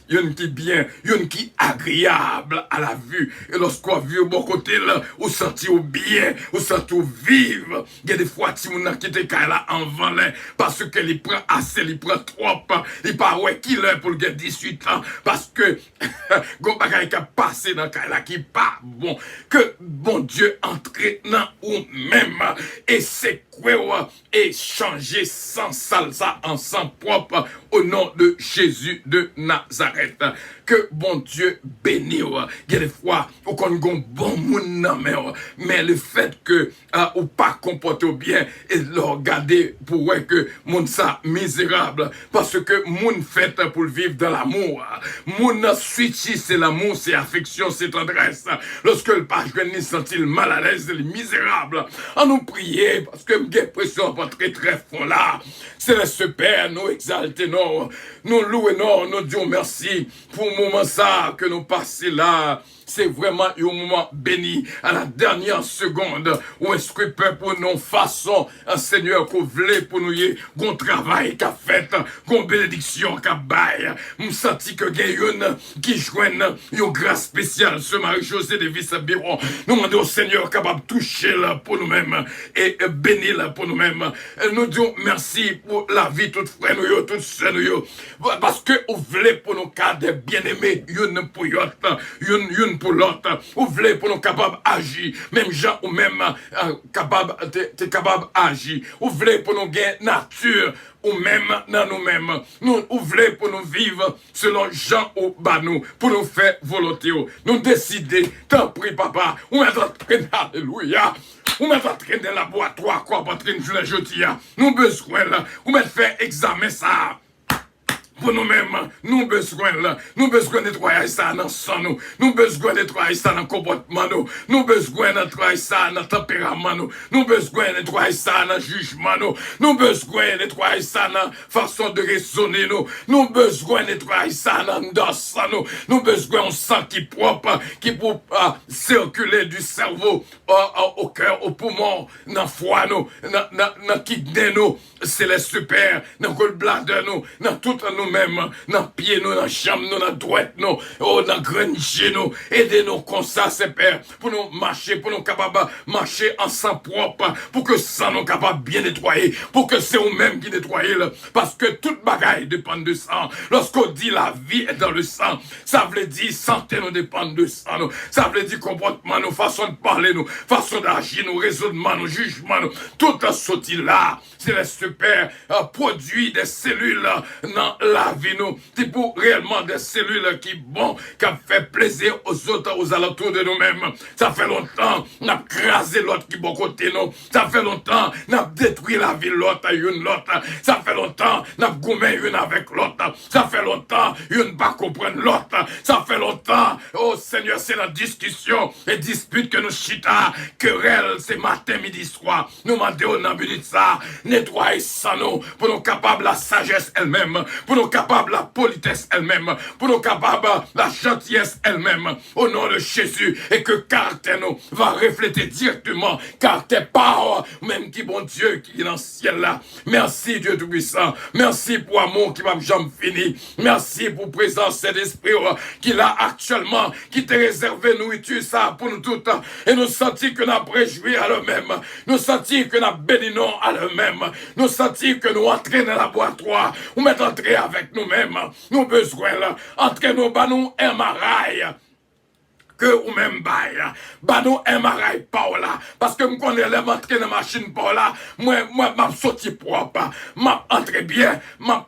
une qui bien, une qui agréable à la vue. Et lorsqu'on vit au bon côté là, on sentit au bien, on sentit au vivre. Il y a des fois si on a quitté là en valin parce que il prend assez, il prend trop, il pas ouais qui l'heure pour le gars 18 ans parce que gon bagay qui a passé dans là qui pas bon. Que bon Dieu entre dans ou même et c'est quoi et changer sans salsa en sang propre au nom de Jésus de Nazareth. Que bon Dieu bénisse. Il y a des fois où on a bon monde, mais le fait que ou pas comporter bien et le regarder pour voir que monde ça misérable parce que monde fait pour vivre dans l'amour. Monde switchy c'est l'amour, c'est affection, c'est tendresse. Lorsque le page ne sentit mal à l'aise, il est misérable. En nous prier parce que j'ai l'impression pas très très fond là. C'est le Père, nous exalter, nous louer, nous disons merci pour le moment ça que nous passons là. C'est vraiment un moment béni à la dernière seconde où est-ce que peuple nous façon un Seigneur qu'on voulait pour nous y qu'on travail qu'a fait, qu'on bénédiction qu'a bail. Nous senti que une qui joigne une grâce spéciale ce Marie-Josée de Vissabiron. Nous demandons au Seigneur capable de toucher là pour nous-mêmes et bénir là pour nous-mêmes. Nous disons merci pour la vie toute frère nous toute sœur nous parce que vous voulez pour nos cadres bien-aimés une pour l'autre, une pour l'autre, vous voulez pour nous capables d'agir, même gens ou même capable d'agir, vous voulez pour nous gagner nature, ou même dans nous-mêmes, nous voulons pour nous vivre selon Jean ou Banou, pour nous faire volonté, nous décider, t'en prie papa, ou mettre en train, alléluia, ou mettre en train de laboratoire, quoi, pour train de jouer jeudi, nous besoin là, ou mettre faire examen ça. Pour nous-mêmes, nous besoin là, nous besoin de nettoyer ça dans sang nous, nous besoin de nettoyer ça dans le comportement nous besoin de nettoyer ça dans le tempérament nous besoin de nettoyer ça dans le jugement nous besoin de nettoyer ça dans la façon de raisonner nous besoin de nettoyer ça dans le sang nous besoin de sang qui propre, qui pour circuler du cerveau au cœur, au poumon, dans le foie dans kidney c'est les super, dans le bladder dans tout nous-mêmes, dans le pied dans la chambre dans la droite dans le grenier aidez-nous comme ça, c'est Père, pour nous marcher, pour nous capables marcher en sang propre, pour que ça nous capable bien nettoyer, pour que c'est nous-mêmes qui nettoyons, parce que toute bagaille dépend de sang. Lorsqu'on dit la vie est dans le sang, ça veut dire santé nous dépend de sang, ça veut dire comportement, nous, façon de parler, nous, façon d'agir, nous, raisonnement, nous, jugement, tout a sorti là, c'est le super produit des cellules dans la la vie nous, c'est pour réellement des cellules qui bon, qui fait plaisir aux autres, aux alentours de nous-mêmes. Ça fait longtemps, on a crasé l'autre qui bon côté nous. Ça fait longtemps, on a détruit la vie l'autre à une l'autre. Ça fait longtemps, on a gommé une avec l'autre. Ça fait longtemps, une pas comprendre l'autre. Ça fait longtemps, oh Seigneur, c'est la discussion et dispute que nous chita, querelle, c'est matin, midi, soir. Nous demandons dans le ça, nettoyer ça nous, pour nous capables la sagesse elle-même, pour nous capables la politesse elle-même, pour nous capables la gentillesse elle-même, au nom de Jésus, et que caractère nous va refléter directement, caractère power, même qui bon Dieu qui est dans le ciel là. Merci Dieu Tout-Puissant, merci pour amour qui va jamais fini, merci pour présence de l'Esprit qui là actuellement, qui t'a réservé nourriture ça pour nous toutes, et nous sentir que nous avons réjoui à l'eux-mêmes, nous sentir que nous avons béni à l'eux-mêmes, nous sentir que nous entrons dans le laboratoire, nous mettons entrer avec nous-mêmes, nous besoin là, entrer nous, bah nous un maraille, que ou même bail, bah nous un maraille par là, parce que me connais les entrer dans la machine par là, moi m'a sorti propre, m'a entré bien, m'a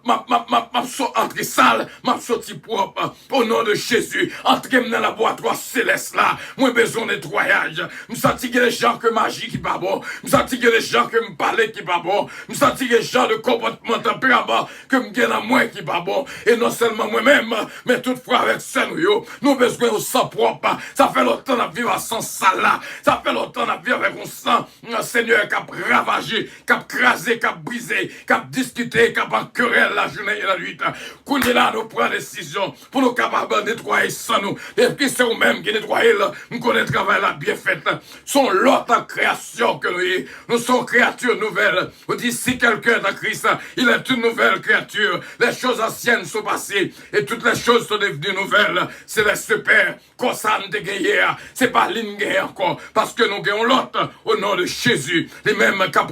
entré sale, m'a sorti propre, au nom de Jésus, entrer dans le laboratoire céleste là, moi besoin de nettoyage, me sentir que les gens que magie qui pas bon, me sentir que les gens que me parler qui pas bon, me sentir que les gens de comportement tempérament que me gagne à moi qui pas bon, et non seulement moi-même, mais toutefois avec ça nous besoin de sang propre. Ça fait longtemps qu'on vivre à sans sale là. Ça fait longtemps qu'on vivre avec un sang, un Seigneur qui a ravagé, qui a crasé, qui a brisé, qui a discuté, qui a en querelle la journée et la nuit. Qu'on est là, nous prenons des décisions pour nous capables de nettoyer ça nous. Et puis c'est nous-mêmes qui nettoyons là. Nous connaissons le travail là bien fait. Sont l'autre création que nous sommes créatures nouvelles. On dit si quelqu'un est en Christ, il est une nouvelle créature. Les choses anciennes sont passées et toutes les choses sont devenues nouvelles. C'est les super Kosan de guerre, c'est pas l'une guerre encore, parce que nous gagnons l'autre au nom de Jésus, les mêmes qui ont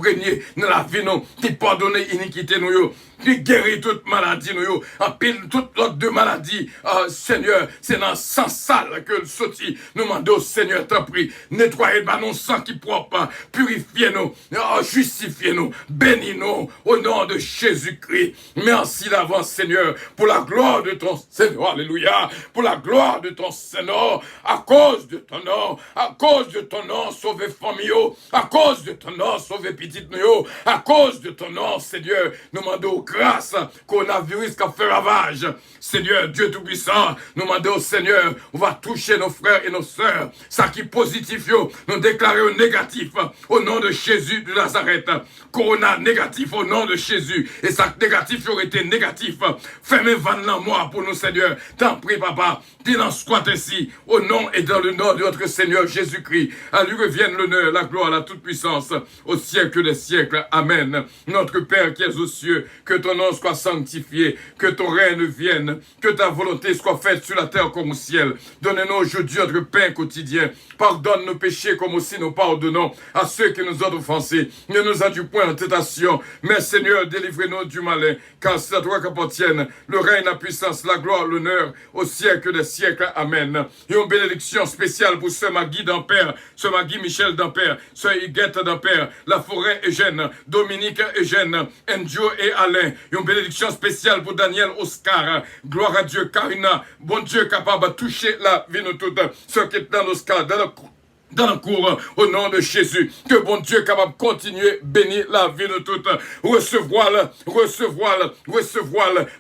dans la vie, nous, qui pardonnent iniquité, nous, qui guérit toute maladie, nous, en pile toute l'autre de maladie, Seigneur, c'est dans le sang sale que le sorti, nous demandons, Seigneur, t'en prie, nettoyez nos sang qui propre, purifiez-nous, justifiez-nous, bénis-nous, au nom de Jésus-Christ. Merci d'avance, Seigneur, pour la gloire de ton Seigneur, alléluia, pour la gloire de ton Seigneur, à cause de ton nom, à cause de ton nom, sauver famille, à cause de ton nom, sauver petite nous, à cause de ton nom, Seigneur, nous demandons grâce, coronavirus qui a fait ravage, Seigneur, Dieu Tout-Puissant, nous demandons, Seigneur, on va toucher nos frères et nos sœurs, ça qui est positif, nous déclarer négatif, au nom de Jésus de Nazareth, corona négatif, au nom de Jésus, et ça négatif aurait été négatif, fermez vanne moi pour nous, Seigneur, t'en prie, papa, qu'il en soit ainsi, au nom et dans le nom de notre Seigneur Jésus-Christ. À lui revienne l'honneur, la gloire, la toute-puissance, au siècle des siècles. Amen. Notre Père qui es aux cieux, que ton nom soit sanctifié, que ton règne vienne, que ta volonté soit faite sur la terre comme au ciel. Donne-nous aujourd'hui notre pain quotidien. Pardonne nos péchés comme aussi nous pardonnons à ceux qui nous ont offensés. Ne nous induis point en tentation, mais Seigneur, délivre-nous du malin, car c'est à toi qu'appartiennent le règne, la puissance, la gloire, l'honneur, au siècle des siècles. Amen. Et une bénédiction spéciale pour Sœur Maggie d'Ampère, Sœur Maggie Michel d'Ampère, Sœur Huguette d'Ampère, La Forêt Eugène, Dominique Eugène, Enjo et Alain. Et une bénédiction spéciale pour Daniel Oscar. Gloire à Dieu, Karina. Bon Dieu capable de toucher la vie de toutes. Ceux qui est dans Oscar, dans le cours, au nom de Jésus, que bon Dieu est capable de continuer, bénir la vie de toutes, recevoir-le,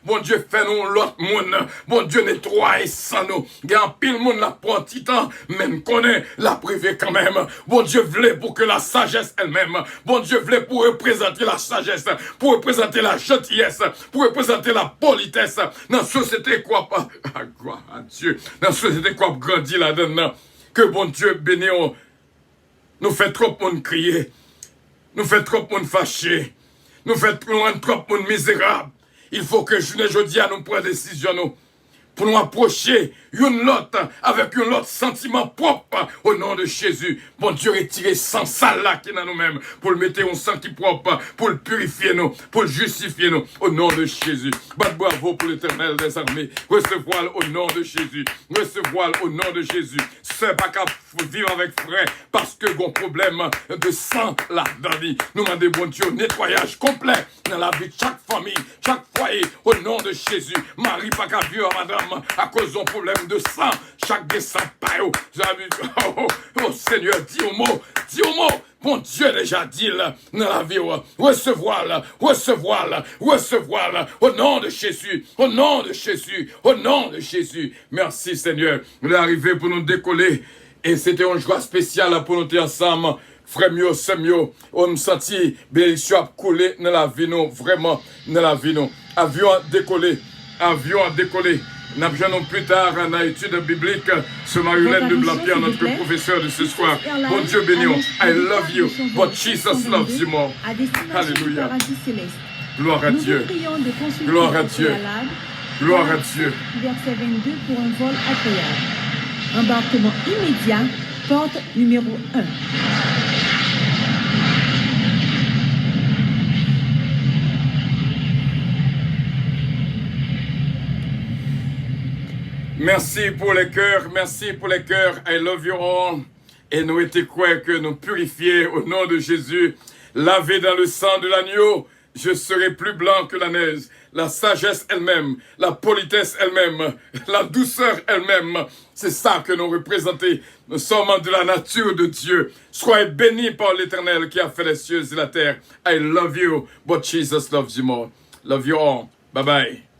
bon Dieu fait nous l'autre monde, bon Dieu nettoie et sans nous, il y a un pile monde la prend titan, même connaît la privée quand même, bon Dieu voulait pour que la sagesse elle-même, bon Dieu voulait pour représenter la sagesse, pour représenter la gentillesse, pour représenter la politesse, dans la société quoi pas, gloire à Dieu, dans la société quoi grandit là-dedans. Que bon Dieu bénisse, nous fait trop monde crier, nous fait trop monde fâché, nous fait trop monde misérable. Il faut que je ne dis à nous prendre décision nous, pour nous approcher une autre avec un autre sentiment propre au nom de Jésus. Bon Dieu, retirer sans sale là qui est dans nous-mêmes, pour le mettre en sang qui propre, pour le purifier nous, pour le justifier nous, au nom de Jésus. Bravo pour l'Éternel des armées. Recevoir au nom de Jésus. Recevoir au nom de Jésus. C'est pas capable vivre avec frère parce que bon problème de sang là dans la vie. Nous demandons bon Dieu nettoyage complet dans la vie de chaque famille, chaque foyer au nom de Jésus. Marie pas qu'à vivre madame à cause d'un problème de sang. Chaque descend pas oh Seigneur, dis au mot. Bon Dieu déjà dit là, dans la vie, recevoir, au nom de Jésus, au nom de Jésus, au nom de Jésus. Merci Seigneur, nous sommes arrivés pour nous décoller et c'était une joie spéciale pour nous être ensemble. Frère mieux, c'est mieux, on nous sentit bénédiction à couler dans la vie, nous, vraiment dans la vie, nous. Avion à décoller. Nous avons plus tard dans l'étude biblique ce Marie-Hélène de Blanc-Pierre, notre professeur de ce soir. Bon Dieu béni, I love you, but Jesus loves you more. Alléluia. Gloire à Dieu. Gloire à Dieu. Gloire à Dieu. Verset 22 pour un vol agréable. Embarquement immédiat, porte numéro 1. Merci pour les cœurs, I love you all. Et nous étions quoi que nous purifier au nom de Jésus, laver dans le sang de l'agneau, je serai plus blanc que la neige. La sagesse elle-même, la politesse elle-même, la douceur elle-même, c'est ça que nous représentons. Nous sommes de la nature de Dieu. Soyez bénis par l'Éternel qui a fait les cieux et la terre. I love you, but Jesus loves you more. Love you all. Bye bye.